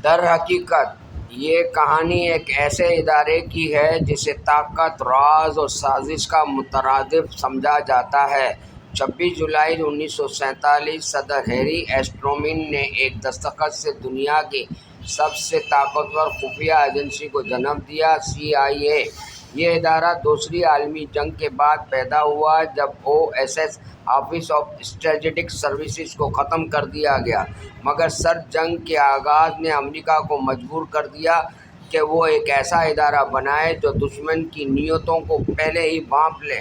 در حقیقت یہ کہانی ایک ایسے ادارے کی ہے جسے طاقت، راز اور سازش کا مترادف سمجھا جاتا ہے۔ 26 جولائی 1947 صدر ہیری ایس ٹرومین نے ایک دستخط سے دنیا کی سب سے طاقتور خفیہ ایجنسی کو جنم دیا، CIA۔ یہ ادارہ دوسری عالمی جنگ کے بعد پیدا ہوا جب OSS office of strategic services کو ختم کر دیا گیا، مگر سرد جنگ کے آغاز نے امریکہ کو مجبور کر دیا کہ وہ ایک ایسا ادارہ بنائے جو دشمن کی نیتوں کو پہلے ہی بھانپ لے۔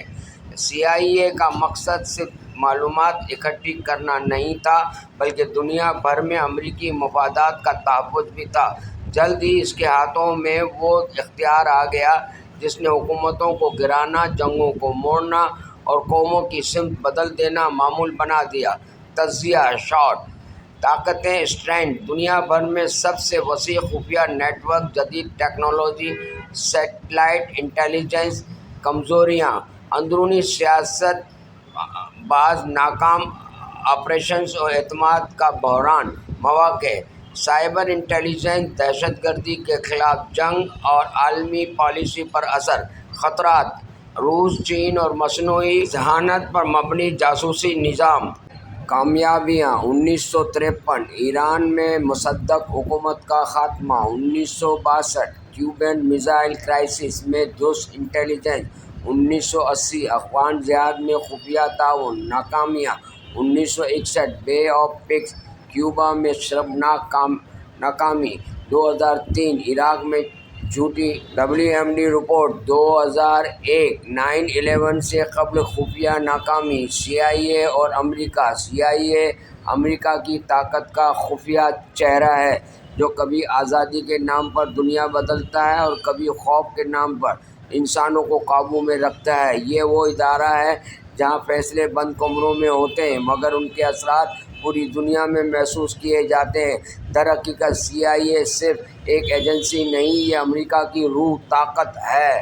CIA کا مقصد صرف معلومات اکٹھی کرنا نہیں تھا بلکہ دنیا بھر میں امریکی مفادات کا تحفظ بھی تھا۔ جلد ہی اس کے ہاتھوں میں وہ اختیار آ گیا جس نے حکومتوں کو گرانا، جنگوں کو موڑنا اور قوموں کی سمت بدل دینا معمول بنا دیا۔ تجزیہ شاٹ: طاقتیں اسٹرینتھ: دنیا بھر میں سب سے وسیع خفیہ نیٹ ورک، جدید ٹیکنالوجی، سیٹلائٹ انٹیلیجنس۔ کمزوریاں: اندرونی سیاست، بعض ناکام آپریشنز اور اعتماد کا بحران۔ مواقع: سائبر انٹیلیجنس، دہشت گردی کے خلاف جنگ اور عالمی پالیسی پر اثر۔ خطرات: روس، چین اور مصنوعی ذہانت پر مبنی جاسوسی نظام۔ کامیابیاں: 1953 ایران میں مصدق حکومت کا خاتمہ۔ 1962 کیوبن میزائل کرائسس میں درست انٹیلیجنس۔ 1980 افغان جہاد میں خفیہ تعاون۔ ناکامیاں: 1961 بے آف پگس کیوبا میں شرمناک ناکامی۔ 2003 عراق میں جھوٹی WMD رپورٹ۔ 2001 9/11 سے قبل خفیہ ناکامی۔ CIA اور امریکہ۔ CIA امریکہ کی طاقت کا خفیہ چہرہ ہے جو کبھی آزادی کے نام پر دنیا بدلتا ہے اور کبھی خوف کے نام پر انسانوں کو قابو میں رکھتا ہے۔ یہ وہ ادارہ ہے جہاں فیصلے بند کمروں میں ہوتے ہیں مگر ان کے اثرات پوری دنیا میں محسوس کیے جاتے ہیں۔ در حقیقت CIA صرف ایک ایجنسی نہیں، یہ امریکہ کی روح طاقت ہے۔